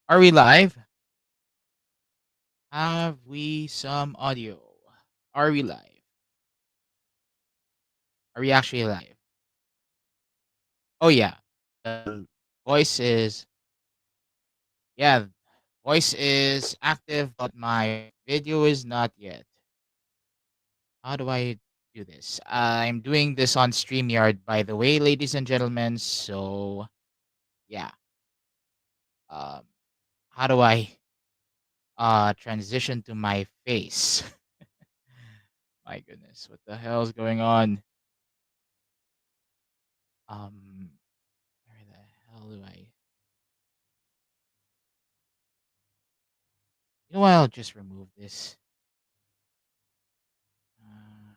Are we live? Have we some audio? Are we live? Are we actually live? Oh yeah. The voice is yeah, voice is active, but my video is not yet. How do I do this? I'm doing this on StreamYard, by the way, ladies and gentlemen. So yeah. Um how do I transition to my face? My goodness, what the hell is going on? Um where the hell do I You know what? I'll just remove this. Uh,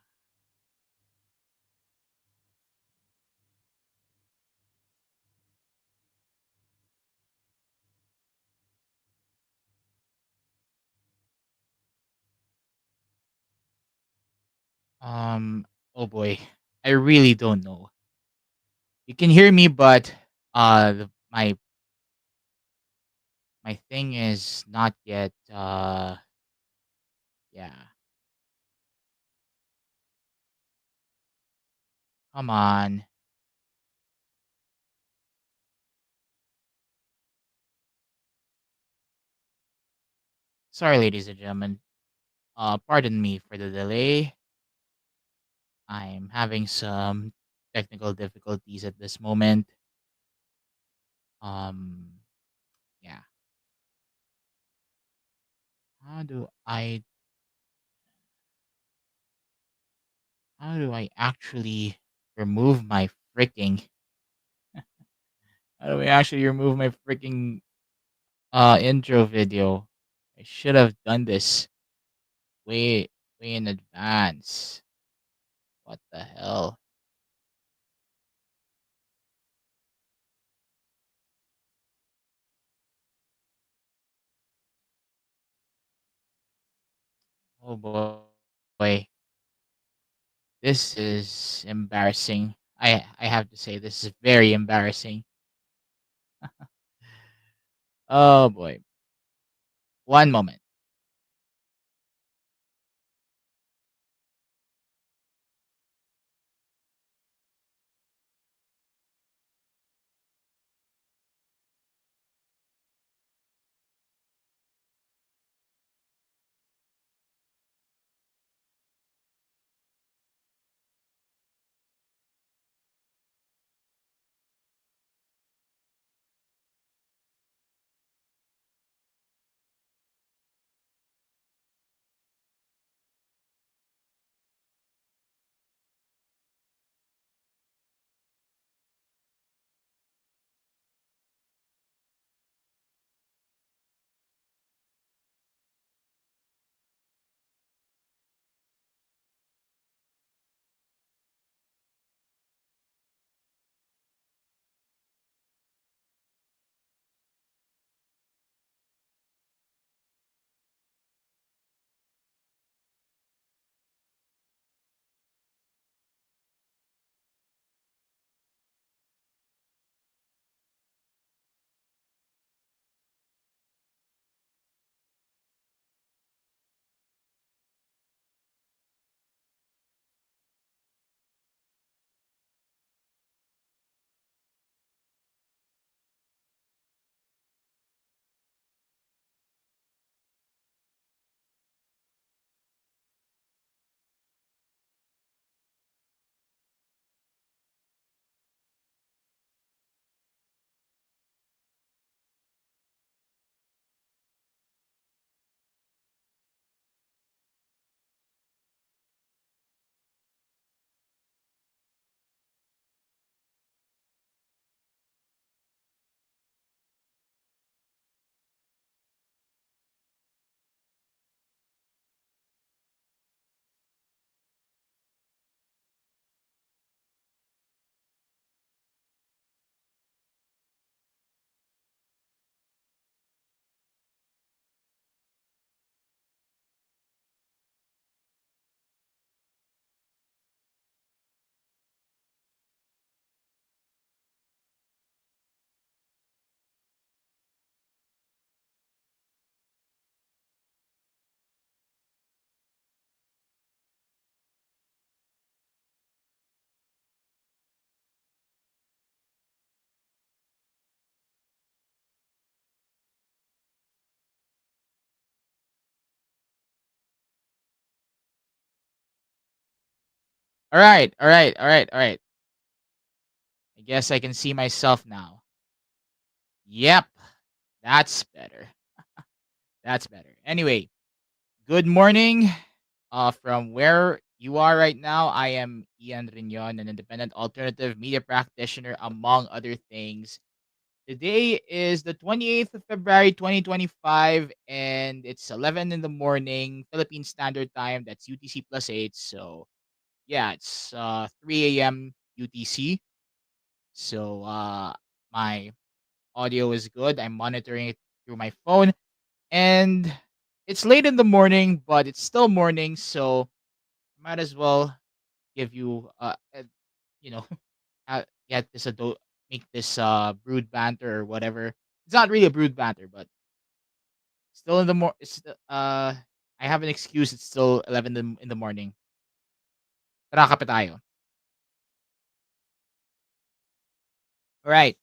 um. Oh boy, I really don't know. You can hear me, but my thing is not yet. Yeah. Come on. Sorry, ladies and gentlemen. Pardon me for the delay. I'm having some technical difficulties at this moment. Um. Yeah. How do I? How do I actually remove my freaking? How do I actually remove my freaking intro video? I should have done this way way in advance. What the hell? Oh boy. This is embarrassing. I have to say this is very embarrassing. Oh boy. One moment. All right, all right, all right, all right. I guess I can see myself now. Yep, that's better. That's better. Anyway, good morning. From where you are right now, I am Ian Rignon, an independent alternative media practitioner, among other things. Today is the 28th of February, 2025, and it's 11 in the morning, Philippine Standard Time. That's UTC plus 8. So, yeah, it's 3 a.m. UTC. So, my audio is good. I'm monitoring it through my phone. And it's late in the morning, but it's still morning. So, might as well give you, you know, get this make this brood banter or whatever. It's not really a brood banter, but still in the I have an excuse. It's still 11 in the morning. Tara, kape tayo. All right.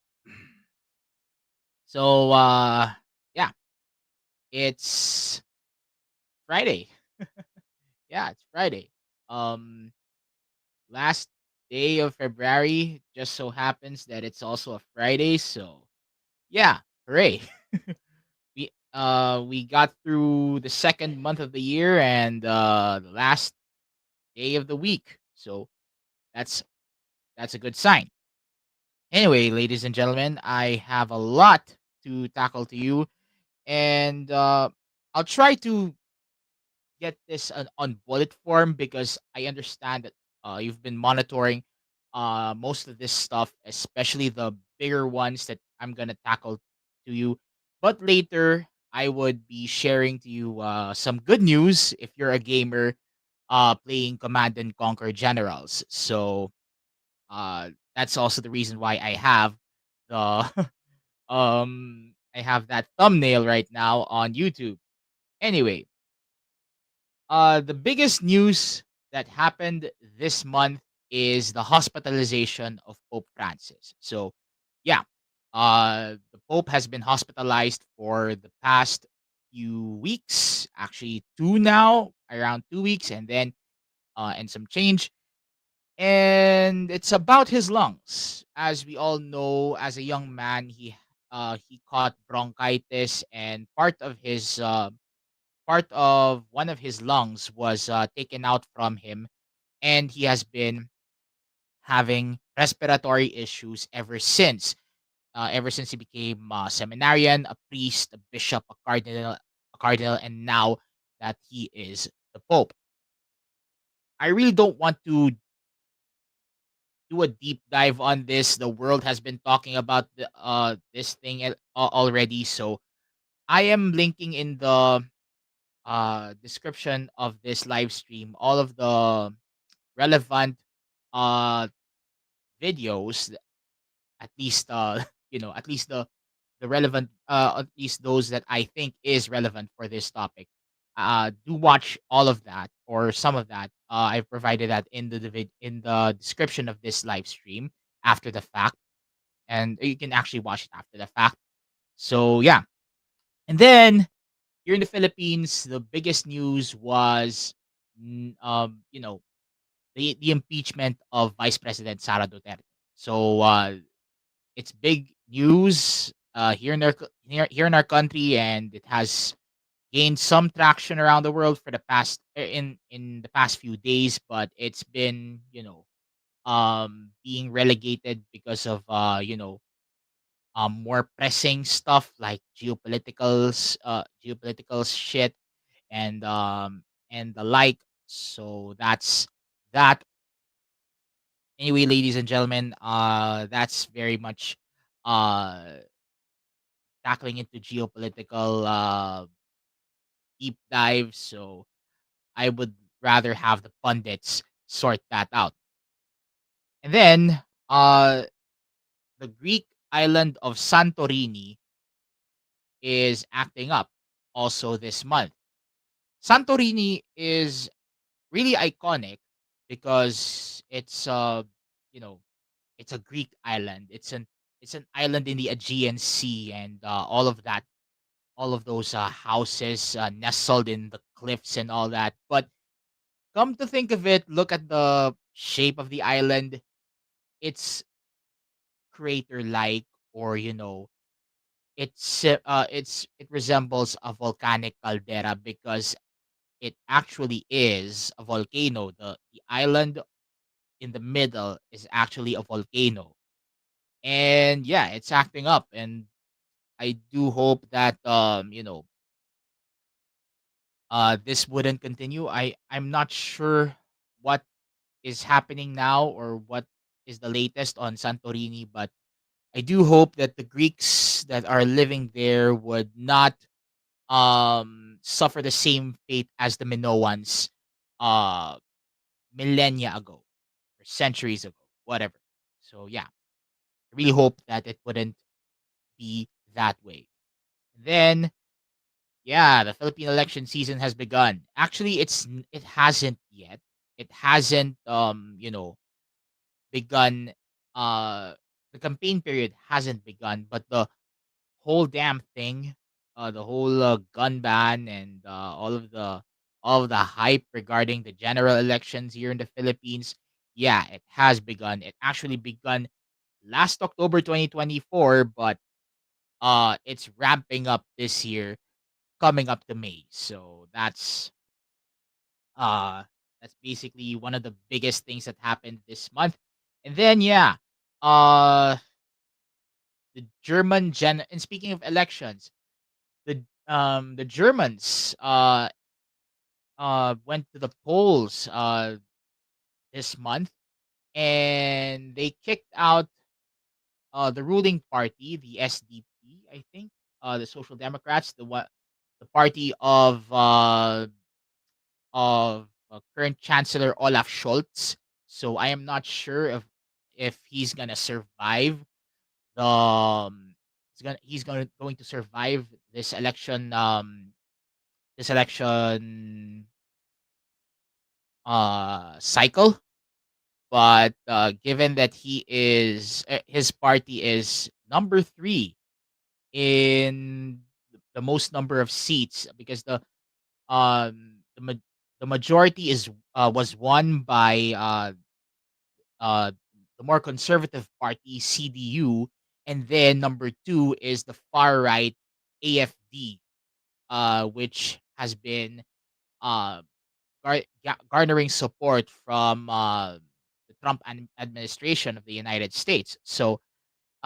So yeah, it's Friday. Yeah, it's Friday. Um Last day of February just so happens that it's also a Friday, so yeah, hooray. We got through the second month of the year and the last day of the week. So that's that's a good sign. Anyway, ladies and gentlemen, I have a lot to tackle to you, and I'll try to get this on bullet form because I understand that you've been monitoring most of this stuff, especially the bigger ones that I'm gonna tackle to you. But later, I would be sharing to you some good news if you're a gamer playing Command and Conquer Generals. So that's also the reason why the I have that thumbnail right now on YouTube. Anyway, the biggest news that happened this month is the hospitalization of Pope Francis. So, yeah, the Pope has been hospitalized for the past few weeks, actually two now, around 2 weeks, and some change. And it's about his lungs. As we all know, as a young man, he caught bronchitis, and part of one of his lungs was taken out from him, and he has been having respiratory issues ever since. Ever since he became a seminarian, a priest, a bishop, a cardinal, and now that he is the pope. I really don't want to do a deep dive on this. The world has been talking about this thing already, so I am linking in the description of this live stream all of the relevant uh videos, at least at least the relevant at least those that I think is relevant for this topic. Do watch all of that or some of that. I've provided that in in the description of this live stream after the fact, and you can actually watch it after the fact. So yeah, and then here in the Philippines, the biggest news was, you know, the impeachment of Vice President Sara Duterte. So it's big news here in our country, and it has gained some traction around the world for the past in the past few days. But it's been being relegated because of more pressing stuff like geopolitical shit and the like. So that's that. Anyway, ladies and gentlemen, that's very much uh tackling into geopolitical deep dive. So I would rather have the pundits sort that out. And then the Greek island of Santorini is acting up also this month. Santorini is really iconic because you know it's a Greek island. It's an island in the Aegean Sea, and all of those houses nestled in the cliffs and all that. But come to think of it, look at the shape of the island, it's crater-like, or it resembles a volcanic caldera because it actually is a volcano. The island in the middle is actually a volcano. And yeah, it's acting up, and I do hope that this wouldn't continue. I'm not sure what is happening now or what is the latest on Santorini, but I do hope that the Greeks that are living there would not suffer the same fate as the Minoans uh millennia ago or centuries ago, whatever. So yeah, I really hope that it wouldn't be that way. Then yeah, the Philippine election season has begun. Actually, it hasn't yet. It hasn't begun. The campaign period hasn't begun, but the whole damn thing, the whole gun ban and all of the hype regarding the general elections here in the Philippines, yeah, it has begun. It actually begun last October 2024, but it's ramping up this year, coming up to May. So uh that's basically one of the biggest things that happened this month. And then yeah, uh the German gen and speaking of elections, the Germans went to the polls this month, and they kicked out the ruling party, the SDP, I think, the Social Democrats, the party of current Chancellor Olaf Scholz. So I am not sure if he's gonna survive the he's going to survive this election cycle. But given that his party is number three in the most number of seats, because um the ma- the majority is was won by uh the more conservative party CDU, and then number two is the far right AFD, which has been uh garnering support from the Trump administration of the United States. So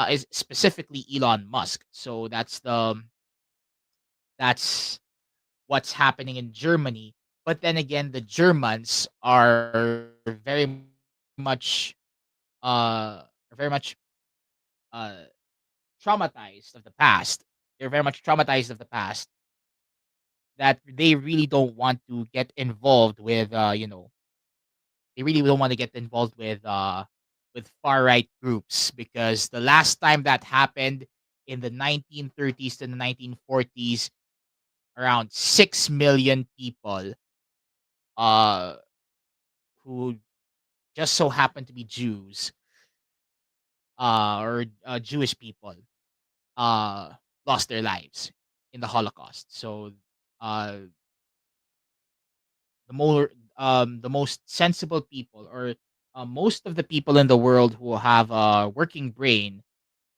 is specifically Elon Musk. So that's what's happening in Germany. But then again, the Germans are very much uh, traumatized of the past. They're very much traumatized of the past, that they really don't want to get involved with they really don't want to get involved with far right groups, because the last time that happened in the 1930s to the 1940s, around 6 million people uh who just so happen to be Jews or Jewish people uh lost their lives in the Holocaust. So uh the most sensible people, or most of the people in the world who have a working brain,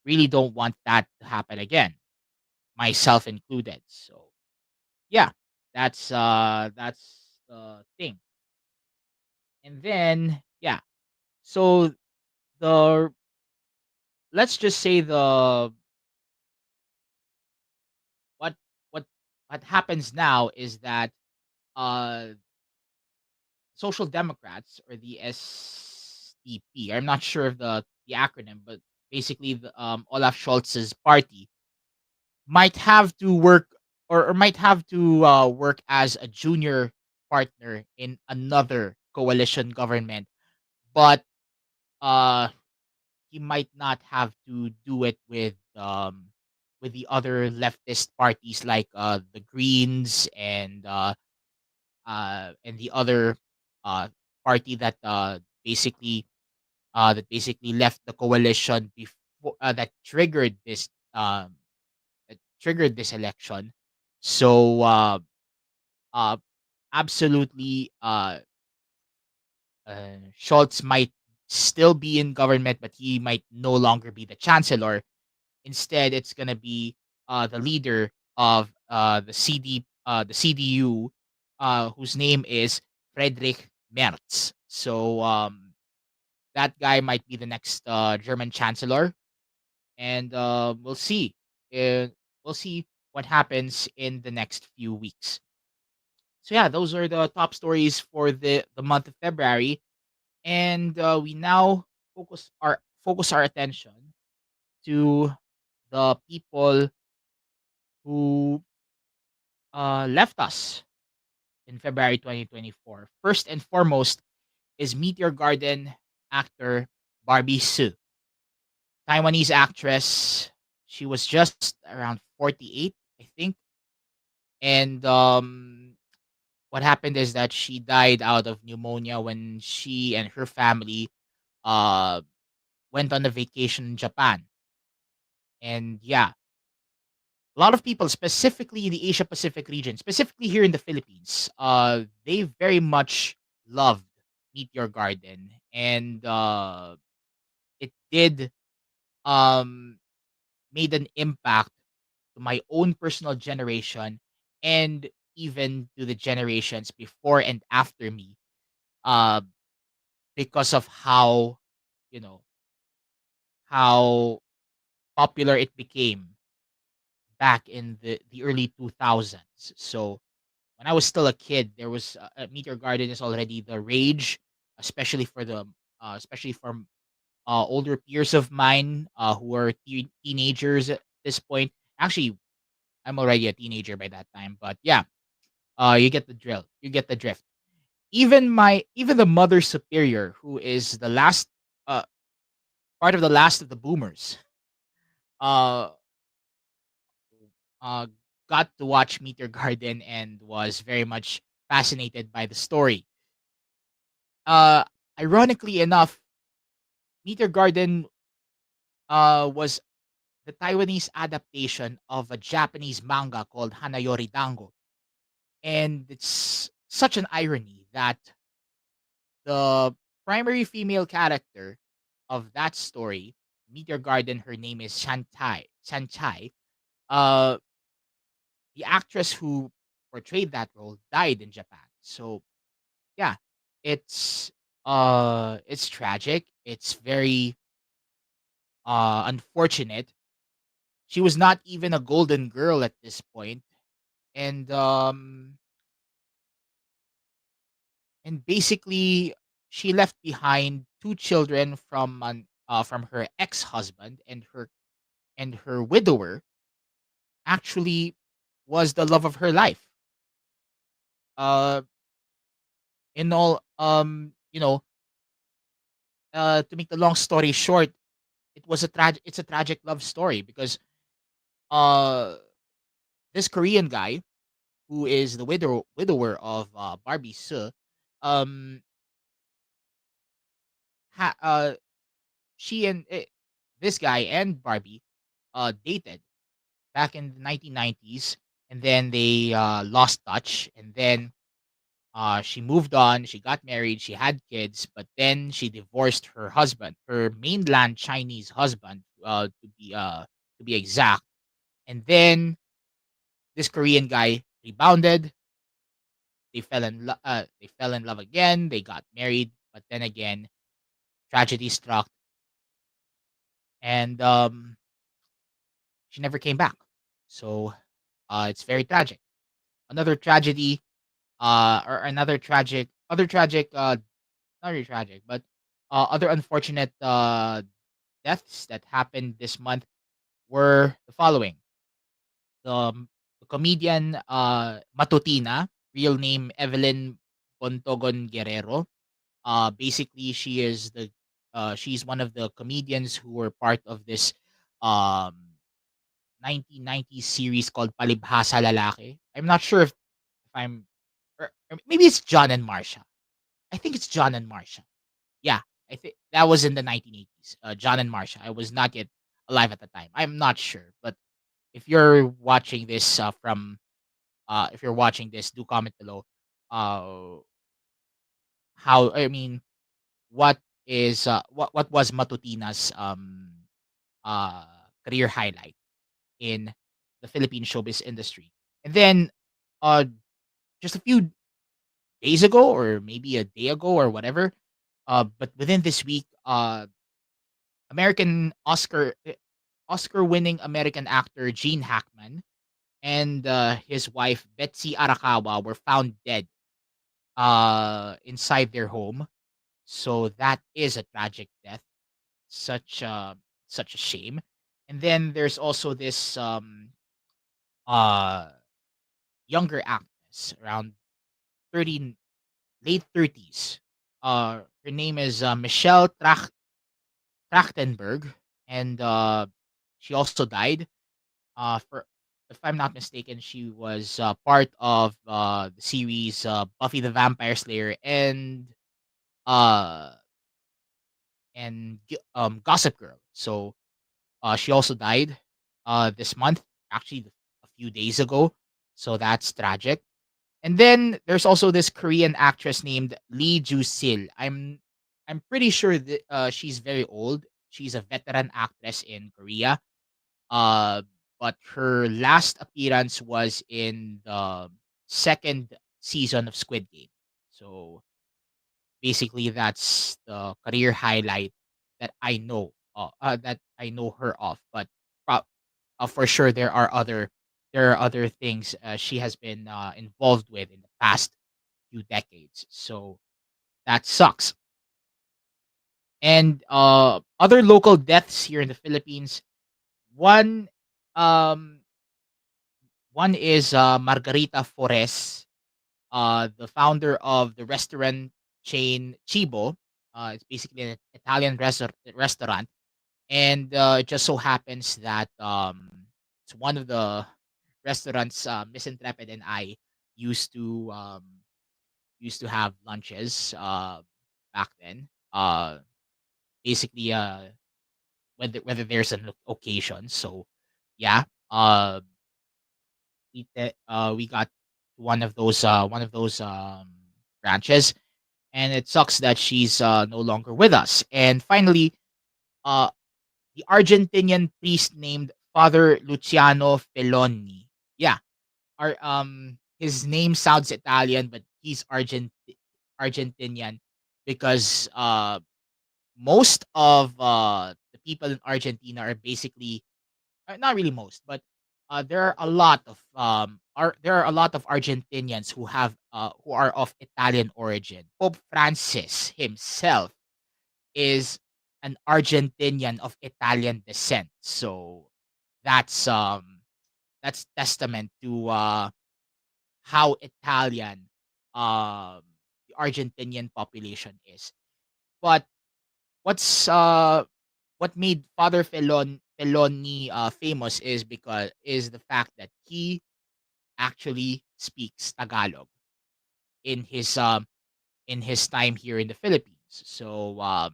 really don't want that to happen again, myself included. So yeah, that's the thing. And then yeah, so the let's just say what what what happens now is that uh Social Democrats, or the SDP, I'm not sure of the acronym, but basically Olaf Scholz's party might have to work, or might have to work as a junior partner in another coalition government, but uh he might not have to do it with the other leftist parties like the Greens and the other uh party that basically left the coalition before um that triggered this election. So uh absolutely Schultz might still be in government, but he might no longer be the chancellor. Instead, it's gonna be the leader of the CDU, whose name is Friedrich Merz. So that guy might be the next German chancellor, and we'll see. We'll see what happens in the next few weeks. So yeah, those are the top stories for the month of February, and we now focus our attention to the people who left us in February 2024. First and foremost is Meteor Garden actor Barbie Hsu, Taiwanese actress. She was just around 48, I think. And what happened is that she died out of pneumonia when she and her family uh, went on a vacation in Japan. And yeah, a lot of people, specifically in the Asia Pacific region, specifically here in the Philippines, they very much loved Meteor Garden, and it did um made an impact to my own personal generation and even to the generations before and after me, uh, because of how, you know, how popular it became back in the early 2000s. So when I was still a kid, there was Meteor Garden is already the rage, especially for especially for older peers of mine who were teenagers at this point. Actually, I'm already a teenager by that time, but yeah, you get the drill. You get the drift. Even the mother superior, who is the last uh part of the last of the boomers, uh uh got to watch Meteor Garden and was very much fascinated by the story. Uh Ironically enough, Meteor Garden was the Taiwanese adaptation of a Japanese manga called Hanayori Dango. And it's such an irony that the primary female character of that story, Meteor Garden, her name is Shantai. Uh, the actress who portrayed that role died in Japan. So yeah, it's tragic. It's very unfortunate. She was not even a golden girl at this point, and basically she left behind two children from her ex-husband, and her widower actually was the love of her life. Uh, in all, to make the long story short, it's a tragic love story because uh, this Korean guy who is the widower of Barbie Hsu, um, ha- uh, she and this guy and Barbie dated back in the 1990s, and then they lost touch, and then she moved on, she got married, she had kids, but then she divorced her husband, her mainland Chinese husband, to be exact. And then this Korean guy rebounded. They fell in love again. They got married, but then again, tragedy struck, and she never came back. So it's very tragic. Another tragedy, or another tragic, other tragic, not really tragic, but other unfortunate deaths that happened this month were the following: the comedian Matutina, real name Evelyn Bontogon Guerrero. Basically, she's one of the comedians who were part of this um 1990s series called Palibhasa Lalaki. I'm not sure if I'm or maybe it's John and Marsha. I think it's John and Marsha. Yeah, I think that was in the 1980s. John and Marsha. I was not yet alive at the time. I'm not sure, but if you're watching this if you're watching this, do comment below. Uh, how I mean what what was Matutina's uh career highlight in the Philippine showbiz industry. And then uh just a few days ago, or maybe a day ago or whatever, but within this week, American Oscar winning American actor Gene Hackman and his wife Betsy Arakawa were found dead inside their home. So that is a tragic death. Such such a shame. And then there's also this uh younger actress around 30, late 30s. Her name is Michelle Trachtenberg, and she also died. For If I'm not mistaken, she was part of the series Buffy the Vampire Slayer uh Gossip Girl. So she also died this month, actually a few days ago. So that's tragic. And then there's also this Korean actress named Lee Joo-sil. I'm pretty sure that she's very old. She's a veteran actress in Korea. Uh, but her last appearance was in the second season of Squid Game. So basically, that's the career highlight that I know. That I know her of. But for sure, there are other things she has been involved with in the past few decades. So that sucks. And other local deaths here in the Philippines. One um one is Margarita Forres, the founder of the restaurant chain Chibo. It's basically an Italian restaurant, and it just so happens that it's one of the restaurants Miss Intrepid and I used to um, used to have lunches back then. Basically, whether there's an occasion. So yeah, uh, we got one of those branches, and it sucks that she's no longer with us. And finally, uh, the Argentinian priest named Father Luciano Feloni. Yeah, his name sounds Italian, but he's Argentinian because most of the people in Argentina are basically not really most, but there are a lot of there are a lot of Argentinians who are of Italian origin. Pope Francis himself is an Argentinian of Italian descent. So that's that's testament to how Italian the Argentinian population is. But what's what made Father Feloni famous is the fact that he actually speaks Tagalog in his time here in the Philippines. So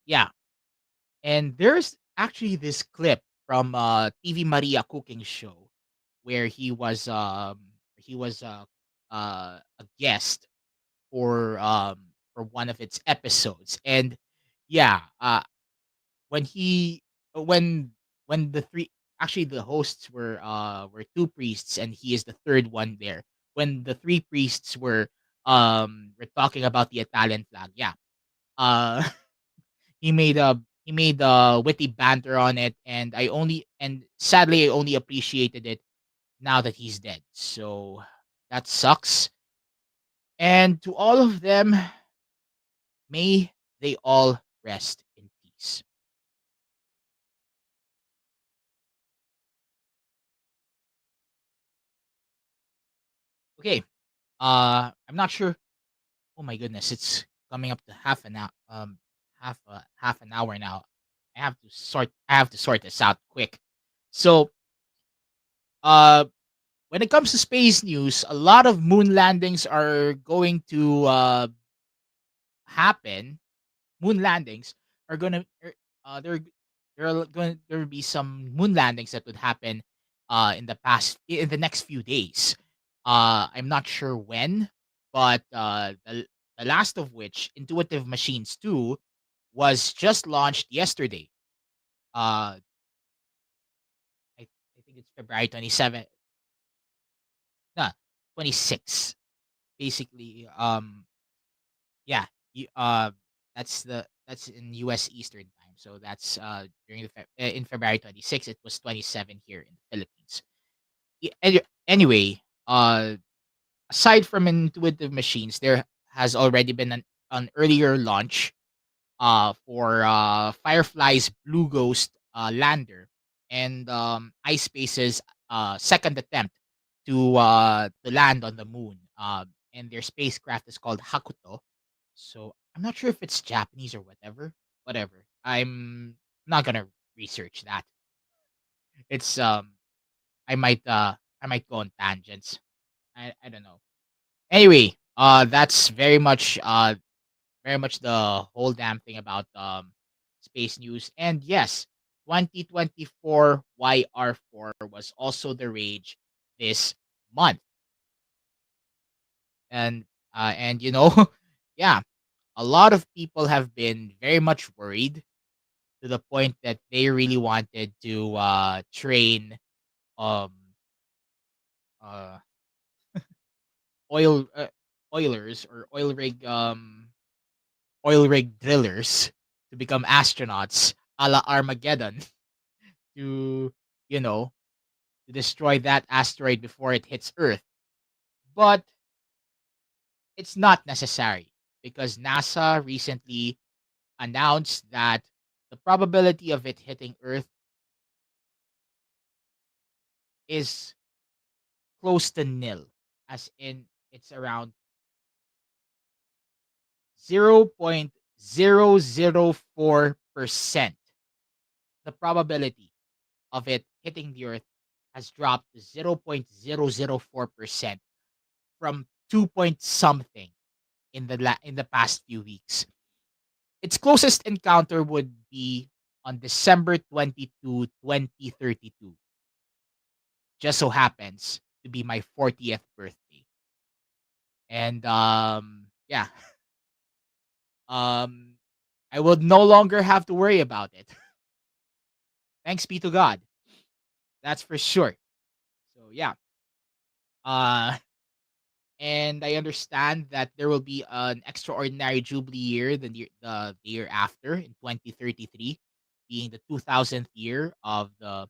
yeah, and there's actually this clip from TV Maria cooking show where he was a guest for one of its episodes. And yeah, when he when the three actually the hosts were two priests and he is the third one there. When the three priests were talking about the Italian flag, yeah. Uh he made witty banter on it, and sadly I only appreciated it now that he's dead. So that sucks. And to all of them, may they all rest in peace. Okay. I'm not sure. Oh my goodness, it's coming up to half an hour now. I have to sort this out quick. So, uh when it comes to space news, a lot of moon landings are going to happen. Moon landings are gonna there will be some moon landings that would happen in the next few days. I'm not sure when, but The last of which, Intuitive Machines 2, was just launched yesterday. Uh, I think it's February 27th, no, 26. Basically, yeah, you, that's in U.S. Eastern time. So that's during in February 26th. It was 27 here in the Philippines. Anyway, aside from Intuitive Machines, there has already been an earlier launch for Firefly's Blue Ghost lander and iSpace's second attempt to land on the moon. And their spacecraft is called Hakuto. So I'm not sure if it's Japanese or whatever. Whatever. I'm not gonna research that. It's I might go on tangents. I don't know. Anyway, that's very much the whole damn thing about space news. And yes, 2024 YR4 was also the rage this month. And you know, yeah, a lot of people have been very much worried to the point that they really wanted to train um uh oil oilers or oil rig drillers to become astronauts a la Armageddon to, you know, to destroy that asteroid before it hits Earth. But it's not necessary because NASA recently announced that the probability of it hitting Earth is close to nil, as in it's around 0.004%. The probability of it hitting the Earth has dropped to 0.004% from 2 point something in the past few weeks. Its closest encounter would be on December 22, 2032. Just so happens to be my 40th birthday. And yeah, um I would no longer have to worry about it. Thanks be to God. That's for sure. So yeah. Uh and I understand that there will be an extraordinary jubilee year the year after in 2033, being the 2000th year of the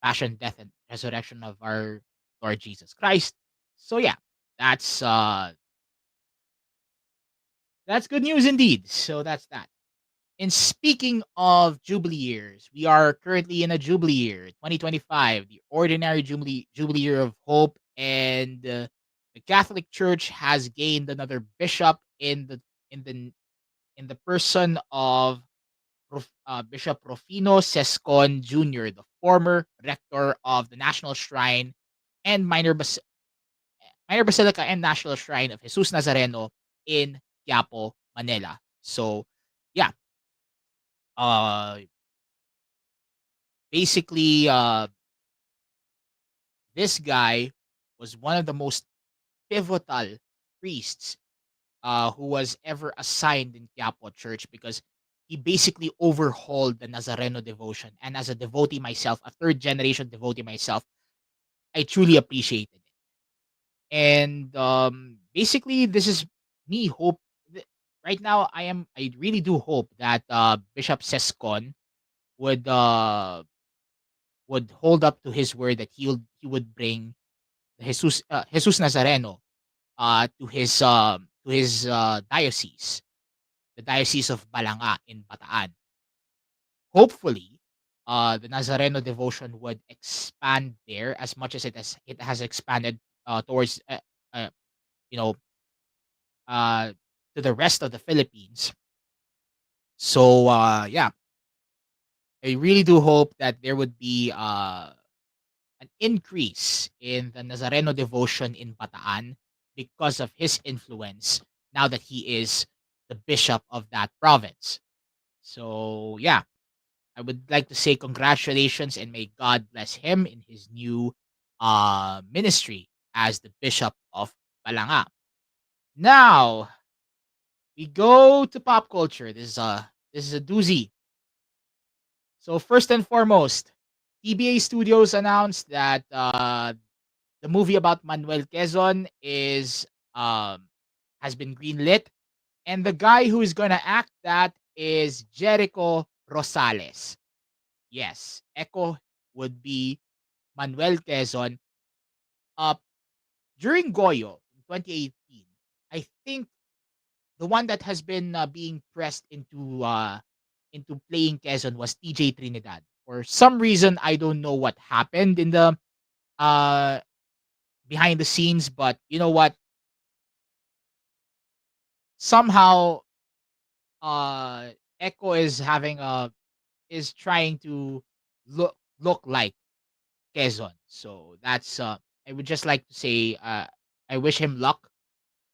passion, death, and resurrection of our Lord Jesus Christ. So yeah, that's uh that's good news indeed. So that's that. And speaking of jubilee years, we are currently in a jubilee year, 2025, the ordinary jubilee year of hope, and the Catholic Church has gained another bishop in the in the person of Bishop Rufino Sescon Jr., the former rector of the National Shrine and Minor Basilica and National Shrine of Jesus Nazareno in Quiapo, Manila. So, yeah, uh, basically, this guy was one of the most pivotal priests who was ever assigned in Quiapo Church because he basically overhauled the Nazareno devotion. And as a devotee myself, a third generation devotee myself, I truly appreciated it. And basically, this is me hope. Right now, I really do hope that Bishop Sescon would uh would hold up to his word that he would bring Jesus Nazareno to his diocese, the Diocese of Balanga in Bataan. Hopefully, the Nazareno devotion would expand there as much as it has expanded towards uh, you know uh, to the rest of the Philippines. So yeah, I really do hope that there would be an increase in the Nazareno devotion in Bataan because of his influence now that he is the bishop of that province. So, yeah, I would like to say congratulations and may God bless him in his new ministry as the bishop of Balanga. Now, we go to pop culture. This is a doozy. So first and foremost, TBA Studios announced that the movie about Manuel Quezon is has been greenlit, and the guy who is gonna act that is Jericho Rosales. Yes, Echo would be Manuel Quezon. Uh, During Goyo in 2018, I think the one that has been being pressed into playing Quezon was TJ Trinidad. For some reason, I don't know what happened in the uh behind the scenes, but you know what? Somehow, uh, Echo is trying to look like Quezon. So that's I would just like to say I wish him luck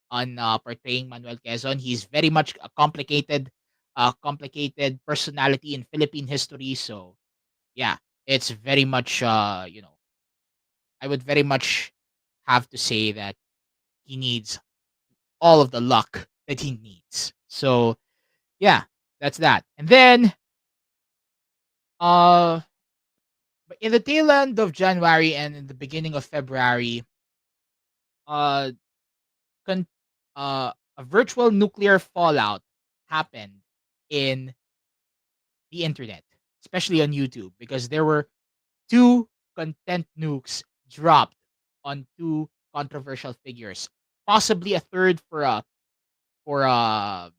on portraying Manuel Quezon. He's very much a complicated personality in Philippine history. So yeah, it's very much I would very much have to say that he needs all of the luck that he needs. So yeah, that's that. And then uh in the tail end of January and in the beginning of February, uh con- a virtual nuclear fallout happened in the internet, especially on YouTube, because there were two content nukes dropped on two controversial figures, possibly a third for a for a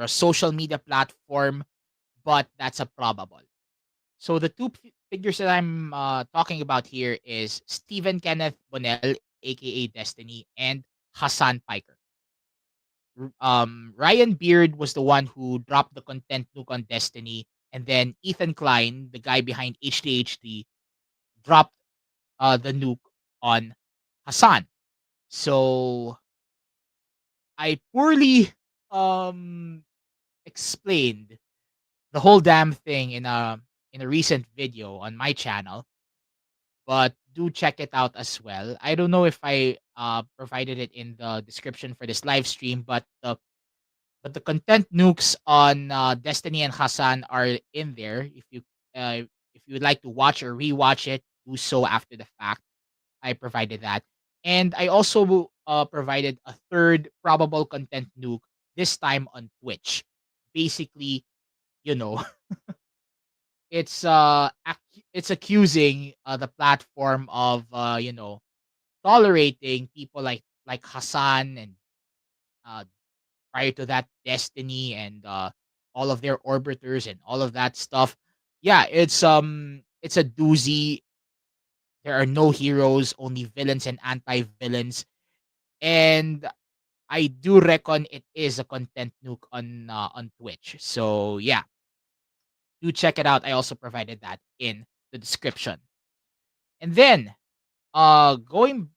social media platform, but that's a probable. So the two figures that I'm talking about here is Stephen Kenneth Bonnell, aka Destiny, and Hassan Piker. Ryan Beard was the one who dropped the content nuke on Destiny, and then Ethan Klein, the guy behind HDHD, dropped the nuke on Hassan. So I poorly um explained the whole damn thing in a recent video on my channel, but do check it out as well. I don't know if I provided it in the description for this live stream, but the content nukes on Destiny and Hassan are in there. If you would like to watch or rewatch it, do so after the fact. I provided that, and I also provided a third probable content nuke, this time on Twitch. Basically, you know, it's accusing the platform of tolerating people like Hassan and uh, prior to that Destiny and all of their orbiters and all of that stuff. Yeah, it's a doozy. There are no heroes, only villains and anti-villains. And I do reckon it is a content nuke on Twitch. So yeah, do check it out. I also provided that in the description. And then going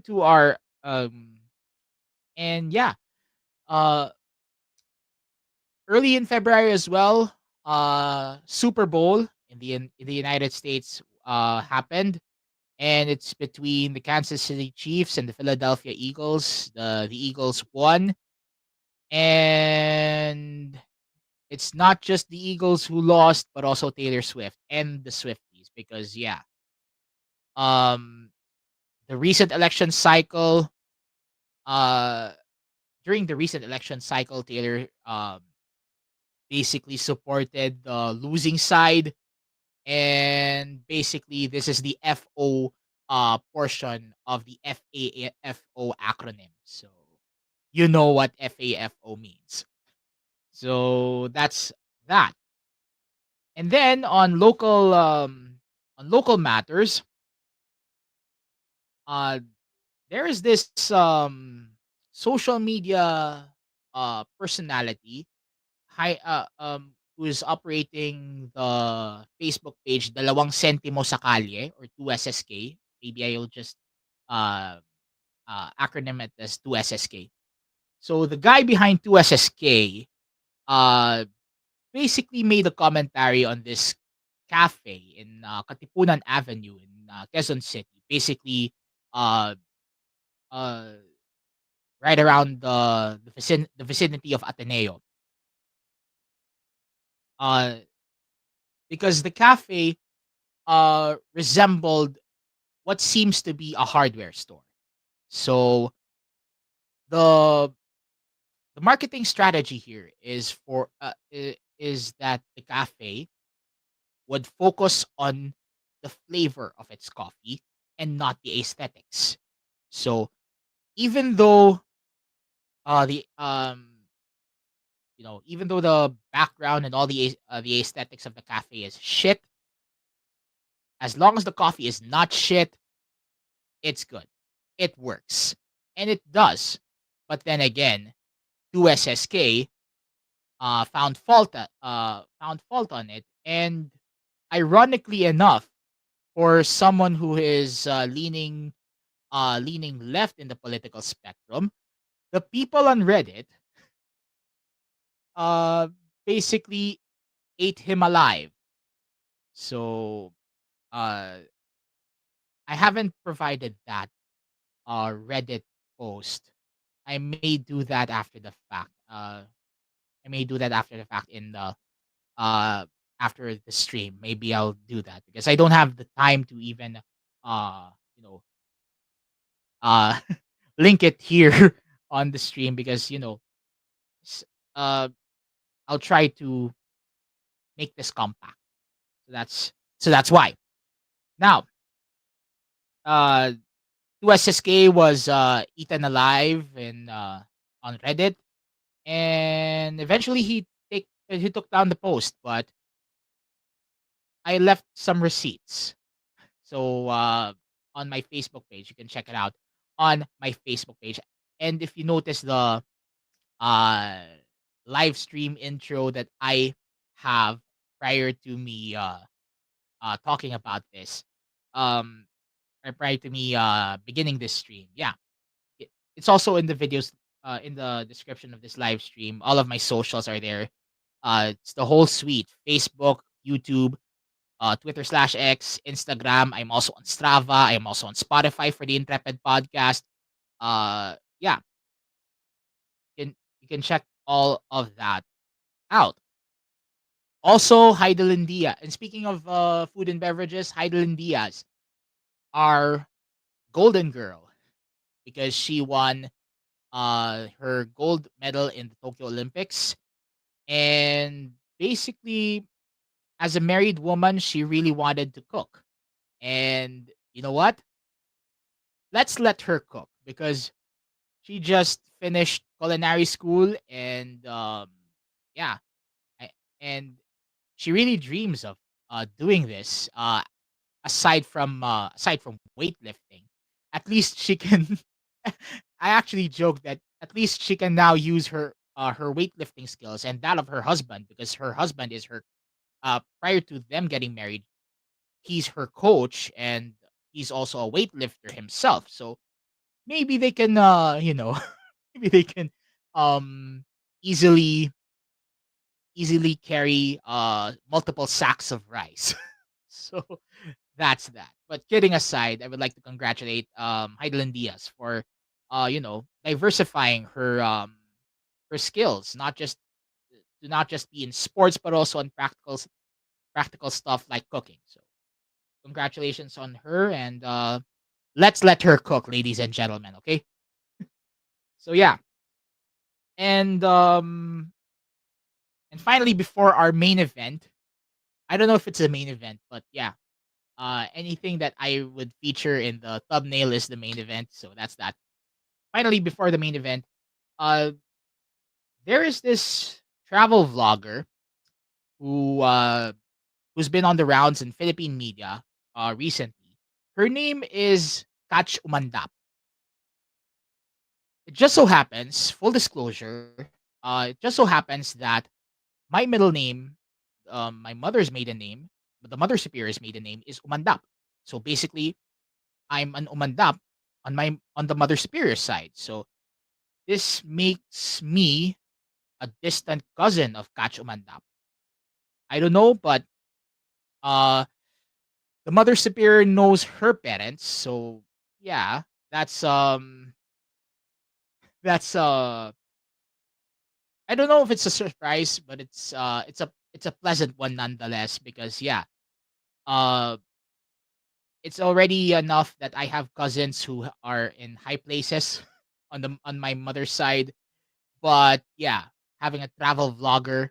to our and yeah, uh early in February as well, Super Bowl in the United States happened, and it's between the Kansas City Chiefs and the Philadelphia Eagles. The Eagles won, and it's not just the Eagles who lost, but also Taylor Swift and the Swifties, because yeah, um the recent election cycle uh during the recent election cycle, Taylor basically supported the losing side, and basically this is the FO portion of the FAFO acronym. So you know what FAFO means. So that's that. And then on local matters, uh there is this social media personality who is operating the Facebook page Dalawang Sentimo sa Kalye, or 2SSK. Maybe I'll just uh, acronym it as 2SSK. So the guy behind 2SSK uh, basically made a commentary on this cafe in Katipunan Avenue in Quezon City. Basically, uh, uh, right around the vicinity of Ateneo. Uh, because the cafe resembled what seems to be a hardware store. So the the marketing strategy here is is that the cafe would focus on the flavor of its coffee and not the aesthetics. So even though the even though the background and all the aesthetics of the cafe is shit, as long as the coffee is not shit, it's good. It works. And it does. But then again, 2SSK found fault on it, and ironically enough, for someone who is leaning left in the political spectrum, the people on Reddit uh basically ate him alive. So uh I haven't provided that Reddit post. I may do that after the fact. I may do that after the fact in the uh after the stream. Maybe I'll do that because I don't have the time to even uh you know uh link it here on the stream because s- uh I'll try to make this compact. So that's why. Now, uh 2SSK was eaten alive in on Reddit, and eventually he took down the post, but I left some receipts. So on my Facebook page, you can check it out on my Facebook page. And if you notice the uh live stream intro that I have prior to me talking about this, um or prior to me beginning this stream, yeah, it's also in the videos, in the description of this live stream. All of my socials are there. It's the whole suite: Facebook, YouTube, Twitter/X, Instagram. I'm also on Strava. I'm also on Spotify for the Intrepid podcast. Yeah, you can check all of that out. Also, Heidelin Diaz. And speaking of food and beverages, Heidelin Diaz, our golden girl, because she won her gold medal in the Tokyo Olympics. And basically, as a married woman, she really wanted to cook. And you know what? Let's let her cook because she just finished culinary school, and yeah, I, and she really dreams of doing this. Aside from weightlifting, at least she can. I actually joke that at least she can now use her weightlifting skills and that of her husband, because her husband is her prior to them getting married, he's her coach, and he's also a weightlifter himself. So maybe they can maybe they can um easily easily carry multiple sacks of rice. So that's that. But kidding aside, I would like to congratulate Heidelin Diaz for diversifying her skills, not just be in sports but also on practical stuff like cooking. So congratulations on her, and let's let her cook, ladies and gentlemen, okay? So yeah. And finally, before our main event, I don't know if it's a main event, but yeah, anything that I would feature in the thumbnail is the main event. So that's that. Finally, before the main event, uh, there is this travel vlogger who who's been on the rounds in Philippine media recently. Her name is Kach Umandap. It just so happens, full disclosure, it just so happens that my middle name, my mother's maiden name, but the mother superior's maiden name is Umandap. So basically, I'm an Umandap on the mother superior side. So this makes me a distant cousin of Kach Umandap. I don't know, but uh, the mother superior knows her parents. So yeah, that's That's I don't know if it's a surprise, but it's a pleasant one nonetheless because yeah, uh it's already enough that I have cousins who are in high places on my mother's side. But yeah, having a travel vlogger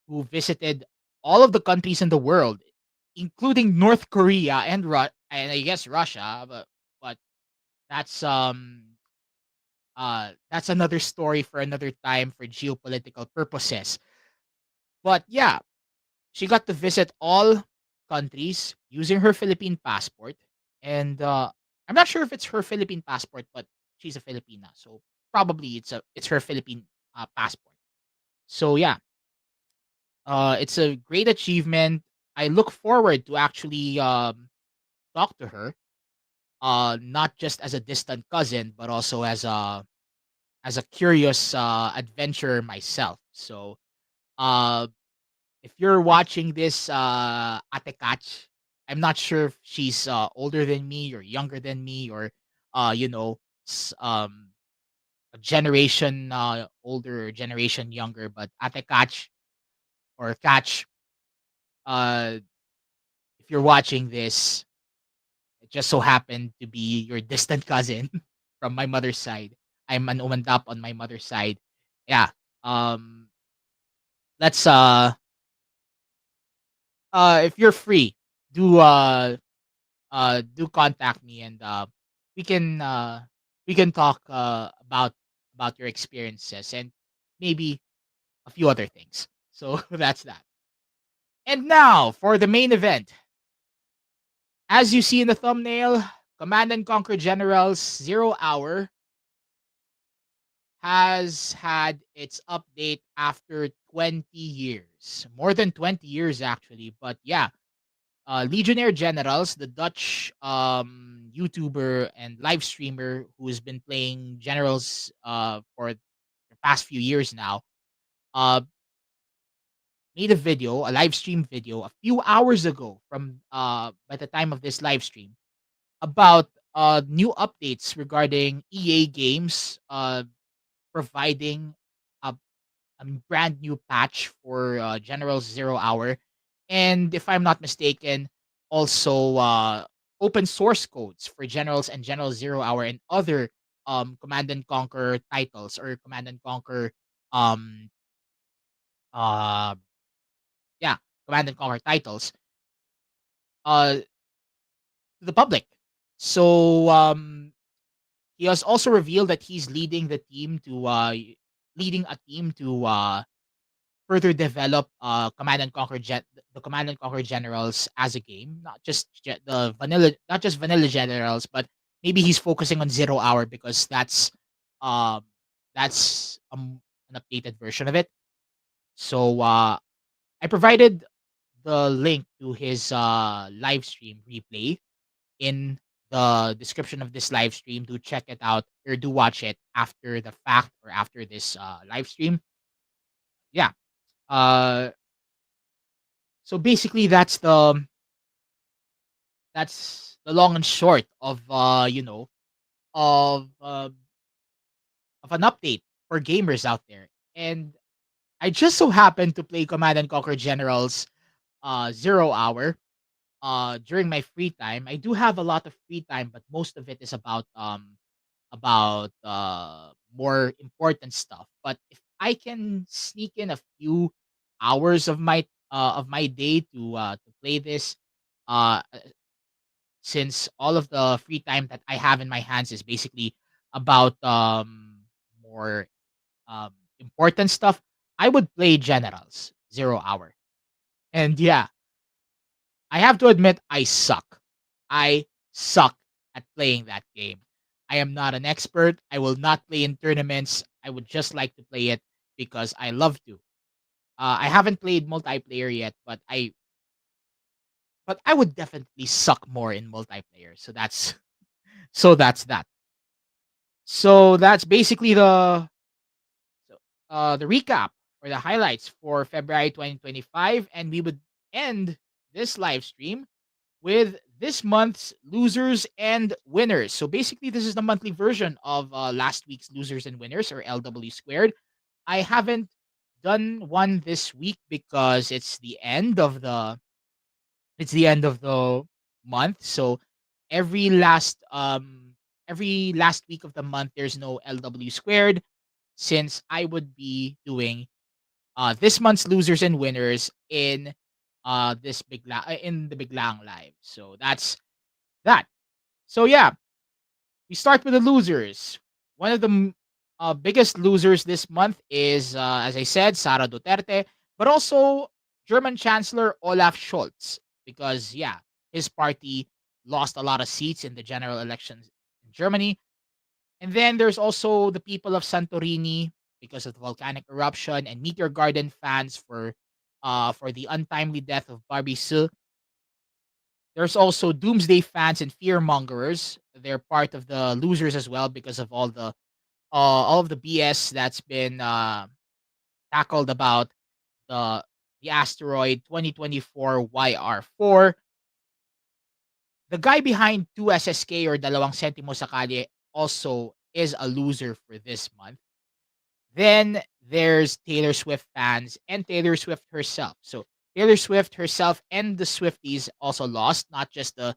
who visited all of the countries in the world, including North Korea and and I guess Russia, but that's that's another story for another time for geopolitical purposes. But yeah, she got to visit all countries using her Philippine passport, and I'm not sure if it's her Philippine passport, but she's a Filipina, so probably it's her Philippine passport. So yeah, it's a great achievement. I look forward to actually talk to her, not just as a distant cousin, but also as a curious adventurer myself. So uh, if you're watching this, Ate Kach, I'm not sure if she's older than me or younger than me or you know a generation older or generation younger. But Ate Kach or Kach, uh, if you're watching this, it just so happened to be your distant cousin from my mother's side. I'm an umandap on my mother's side. Yeah. Um let's if you're free, do do contact me and we can uh we can talk about your experiences and maybe a few other things. So that's that. And now for the main event. As you see in the thumbnail, Command and Conquer Generals 0 Hour has had its update after 20 years. More than 20 years, actually. But yeah, Legionnaire Generals, the Dutch YouTuber and live streamer who has been playing Generals for the past few years now, uh, made a video, a live stream video, a few hours ago from by the time of this live stream about new updates regarding EA games providing a a brand new patch for General's 0 Hour, and if I'm not mistaken, also open source codes for Generals and General 0 Hour and other Command and Conquer titles or Command and Conquer um uh yeah Command and Conquer titles to the public. So he has also revealed that he's leading a team to further develop the Command and Conquer Generals as a game, not just the vanilla, not just vanilla Generals, but maybe he's focusing on 0 Hour because um an updated version of it. So I provided the link to his live stream replay in the description of this live stream. Do check it out or do watch it after the fact or after this live stream. Yeah. Uh so basically that's the long and short of of uh, of an update for gamers out there. And I just so happened to play Command and Conquer Generals 0 Hour during my free time. I do have a lot of free time, but most of it is about more important stuff. But if I can sneak in a few hours of my day to play this, uh since all of the free time that I have in my hands is basically about more important stuff, I would play Generals 0 Hour. And yeah, I have to admit I suck. I suck at playing that game. I am not an expert. I will not play in tournaments. I would just like to play it because I love to. I haven't played multiplayer yet, but I would definitely suck more in multiplayer. So that's that's that. So that's basically the recap or the highlights for February 2025, and we would end this live stream with this month's losers and winners. So basically, this is the monthly version of last week's losers and winners, or LW squared. I haven't done one this week because it's the end of the month. So every last um every last week of the month there's no LW squared, since I would be doing this month's losers and winners in in the Biglaang live. So that's that. So yeah, we start with the losers. One of the biggest losers this month is, as I said, Sara Duterte, but also German Chancellor Olaf Scholz, because yeah, his party lost a lot of seats in the general elections in Germany. And then there's also the people of Santorini because of the volcanic eruption, and Meteor Garden fans for the untimely death of Barbie Hsu. There's also doomsday fans and fearmongers. They're part of the losers as well because of all of the BS that's been tackled about the the asteroid 2024 YR4. The guy behind 2 SSK, or Dalawang Sentimo Sakali, also is a loser for this month. Then there's Taylor Swift fans and Taylor Swift herself. So Taylor Swift herself and the Swifties also lost, not just the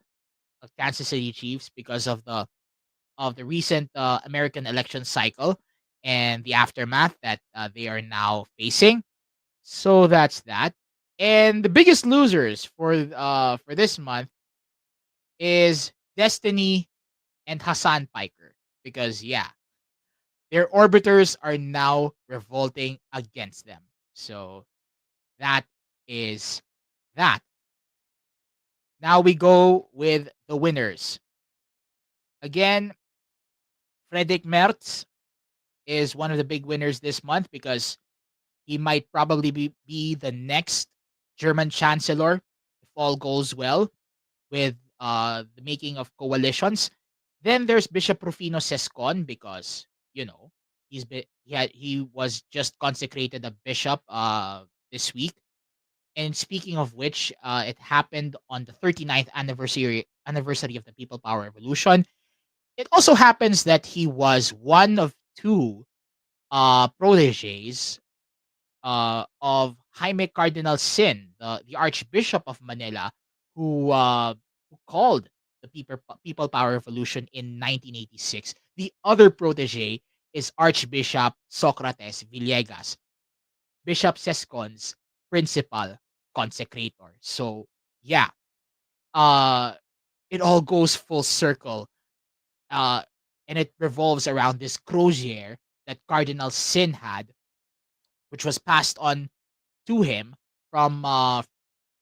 Kansas City Chiefs, because of the recent American election cycle and the aftermath that they are now facing. So that's that. And the biggest losers for this month is Destiny and Hassan Piker, because yeah, their orbiters are now revolting against them. So that is that. Now we go with the winners. Again, Friedrich Merz is one of the big winners this month because he might probably be the next German chancellor if all goes well with the making of coalitions. Then there's Bishop Rufino Sescon because, you know, he was just consecrated a bishop this week. And speaking of which, it happened on the 39th anniversary of the People Power Revolution. It also happens that he was one of two proteges of Jaime Cardinal Sin, the Archbishop of Manila, who called the People Power Revolution in 1986. The other protege is Archbishop Socrates Villegas, Bishop Sescon's principal consecrator. So yeah, uh, it all goes full circle, uh, and it revolves around this crozier that Cardinal Sin had, which was passed on to him from uh,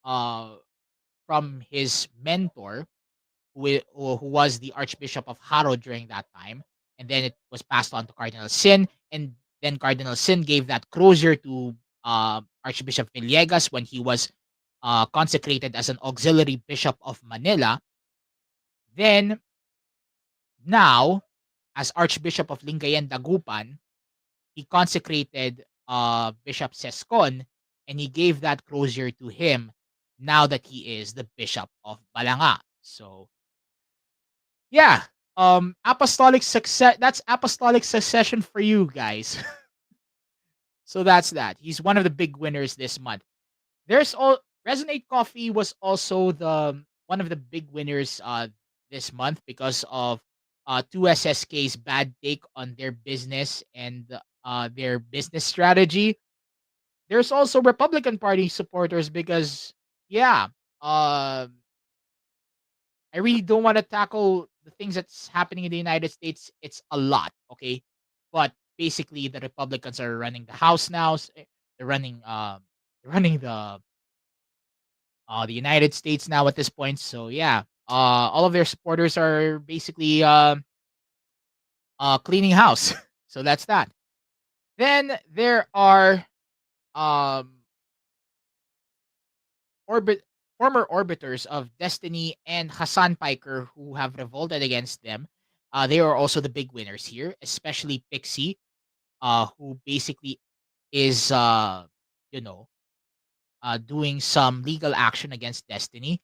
uh, from his mentor, who was the Archbishop of Haro during that time, and then it was passed on to Cardinal Sin, and then Cardinal Sin gave that crozier to Archbishop Villegas when he was consecrated as an auxiliary bishop of Manila. Then now, as Archbishop of Lingayen Dagupan, he consecrated Bishop Sescon, and he gave that crozier to him now that he is the Bishop of Balanga. So yeah, apostolic success. That's apostolic succession for you guys. So that's that. He's one of the big winners this month. There's all Resonate Coffee was also the one of the big winners this month because of 2SSK's bad take on their business and their business strategy. There's also Republican Party supporters because yeah, uh, I really don't want to tackle the things that's happening in the United States. It's a lot, okay? But basically, the Republicans are running the House now. They're running, they're running the United States now at this point. So yeah, all of their supporters are basically cleaning house. So that's that. Then there are um orbit former orbiters of Destiny and Hassan Piker who have revolted against them. They are also the big winners here, especially Pixie, who basically is you know doing some legal action against Destiny.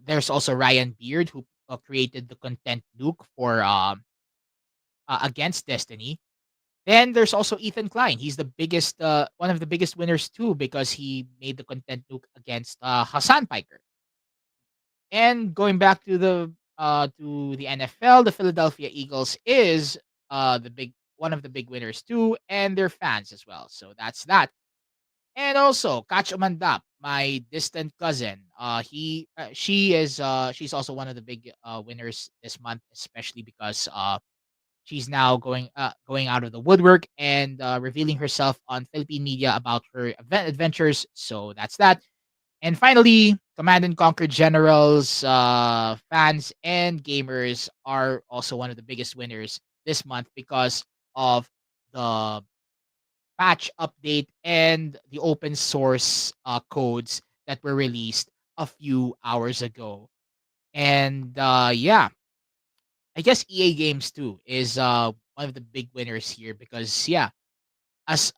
There's also Ryan Beard, who created the content nuke for against Destiny. Then there's also Ethan Klein. He's the biggest, one of the biggest winners too, because he made the content nuke against Hassan Piker. And going back to the NFL, the Philadelphia Eagles is the big one of the big winners too, and their fans as well. So that's that. And also Kach Umandap, my distant cousin. She's also one of the big winners this month, especially because she's now going out of the woodwork and revealing herself on Philippine media about her event adventures. So that's that. And finally, Command and Conquer Generals fans and gamers are also one of the biggest winners this month because of the patch update and the open source codes that were released a few hours ago. And yeah, I guess EA Games too is one of the big winners here because yeah, as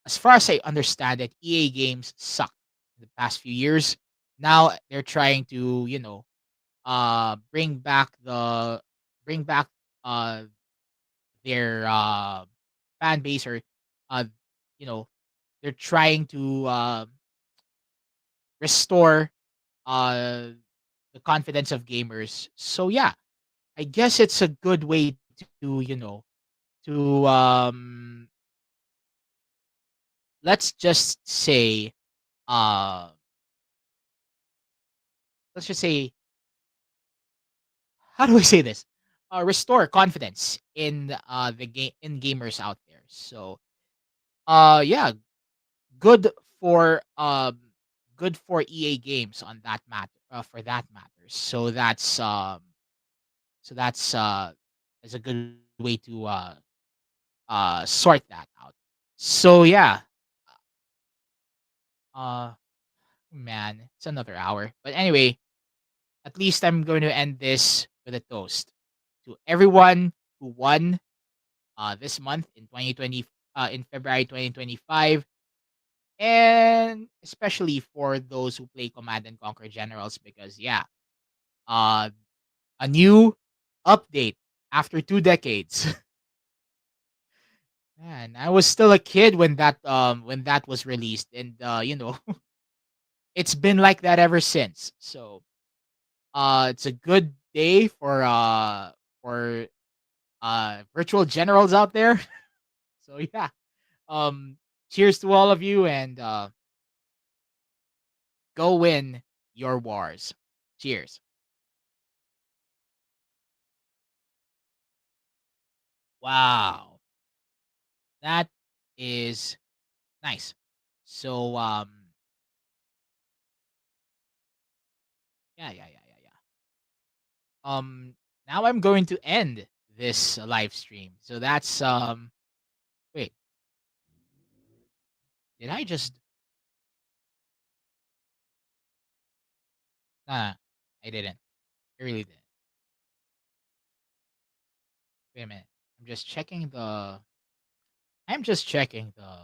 as far as I understand it, EA Games sucked in the past few years. Now they're trying to, bring back uh their fan base, or uh you know, they're trying to restore uh the confidence of gamers. So yeah, I guess it's a good way to, to let's just say uh let's just say, how do I say this? Restore confidence in the game, in gamers out there. So yeah, good for um good for EA Games on that matter, for that matter. So that's a good way to sort that out. So yeah, uh man, it's another hour. But anyway, at least I'm going to end this with a toast to everyone who won this month in 2020, in February 2025, and especially for those who play Command and Conquer Generals, because yeah, uh a new update after 2 decades. Man, I was still a kid when that was released, and it's been like that ever since. So it's a good day for virtual generals out there. So yeah, um cheers to all of you, and go win your wars. Cheers. Wow, that is nice. So yeah, yeah, yeah, yeah, yeah. Now I'm going to end this live stream. So that's wait, did I just nah, I didn't. I really didn't. Wait a minute. I'm just checking the I'm just checking the I'm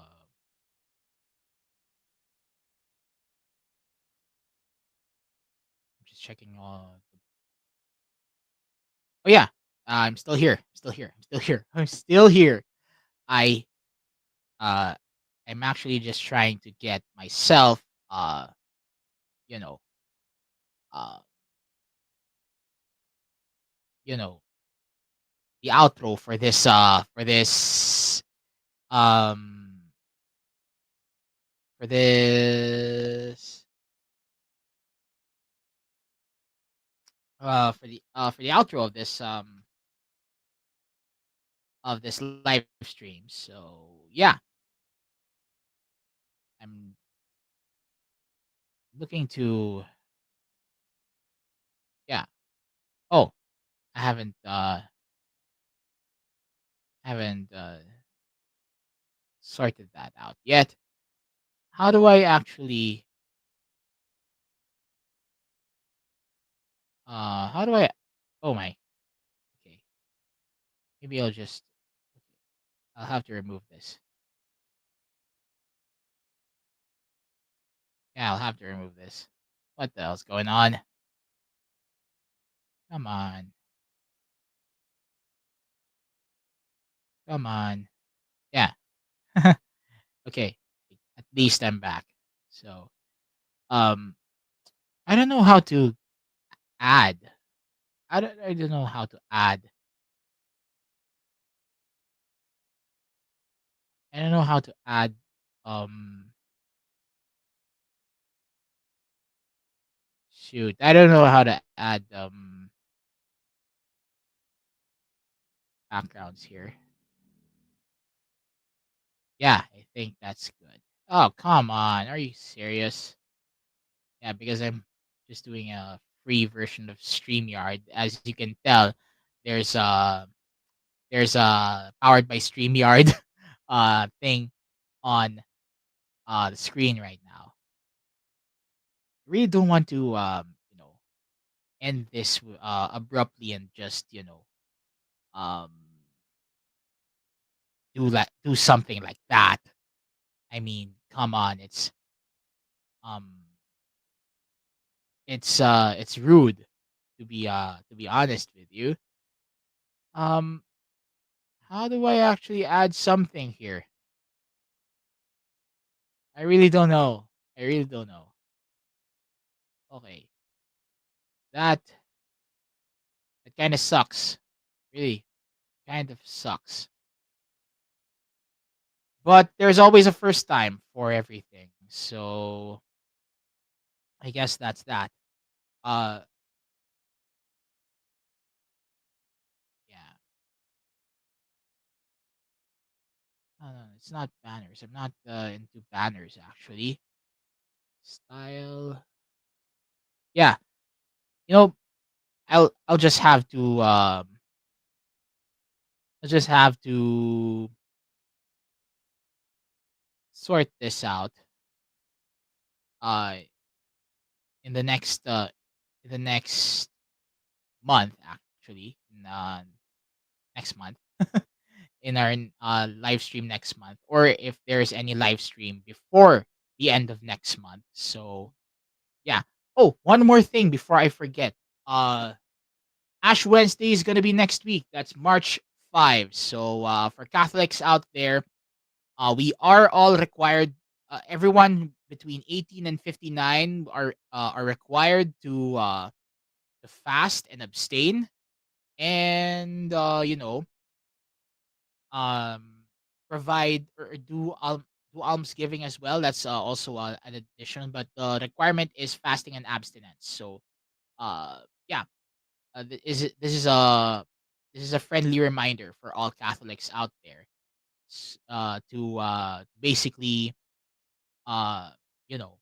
just checking oh yeah. I'm still here. I'm still here. I'm still here. I'm still here. I uh I'm actually just trying to get myself you know uh you know the outro um for this for the outro of this live stream. So yeah, I'm looking to yeah. Oh, I haven't sorted that out yet. How do I actually how do I oh my, okay. Maybe I'll have to remove this. Yeah, I'll have to remove this. What the hell's going on? Come on. Come on. Yeah. Okay. At least I'm back. So, um, I don't know how to add. I don't know how to add. I don't know how to add. Um, Shoot. I don't know how to add backgrounds here. Yeah, I think that's good. Oh, come on. Are you serious? Yeah, because I'm just doing a free version of StreamYard. As you can tell, there's a there's a powered by StreamYard thing on the screen right now. I really don't want to end this abruptly and just, um do something like that. I mean, come on, um it's rude to be honest with you. Um how do I actually add something here? I really don't know. I really don't know. Okay. That that kind of sucks. Really kind of sucks. But there's always a first time for everything. So I guess that's that. Uh yeah. No, it's not banners. I'm not into banners actually. Style. Yeah. You know, I'll just have to I'll just have to sort this out uh in the next month actually. Next month in our live stream next month, or if there's any live stream before the end of next month. So yeah. Oh, one more thing before I forget. Uh Ash Wednesday is gonna be next week. That's March 5. So for Catholics out there, we are all required. Everyone between 18 and 59 are required to fast and abstain, and um, provide or do almsgiving as well. That's also an addition, but the requirement is fasting and abstinence. So yeah, this is a friendly reminder for all Catholics out there to basically uh you know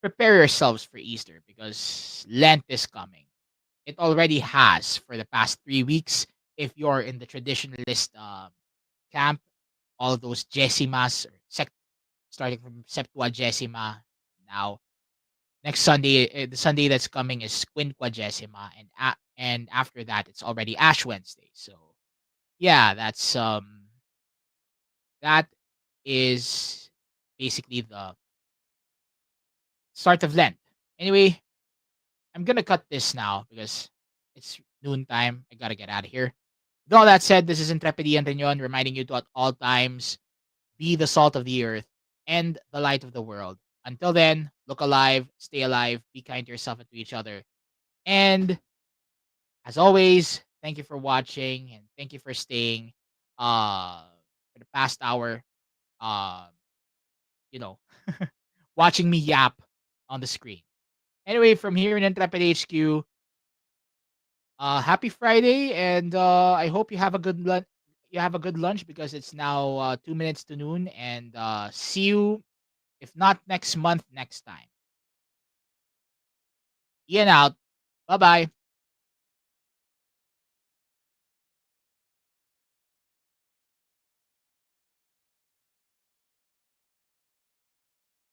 prepare yourselves for Easter because Lent is coming. It already has for the past 3 weeks. If you're in the traditionalist camp, all those Jesimas, starting from Septuagesima, now next Sunday, the Sunday that's coming is Quinquagesima, and after that, it's already Ash Wednesday. So yeah, that is basically the start of Lent. Anyway, I'm gonna cut this now because it's noontime. I gotta get out of here. With all that said, this is Intrepidi and Reunion reminding you to at all times be the salt of the earth and the light of the world. Until then, look alive, stay alive, be kind to yourself and to each other. And as always, thank you for watching and thank you for staying uh for the past hour. Uh, you know, watching me yap on the screen. Anyway, from here in Intrepid HQ, happy Friday, and I hope you have a good lunch. You have a good lunch because it's now 2 minutes to noon, and see you if not next month, next time. Ian out. Bye bye.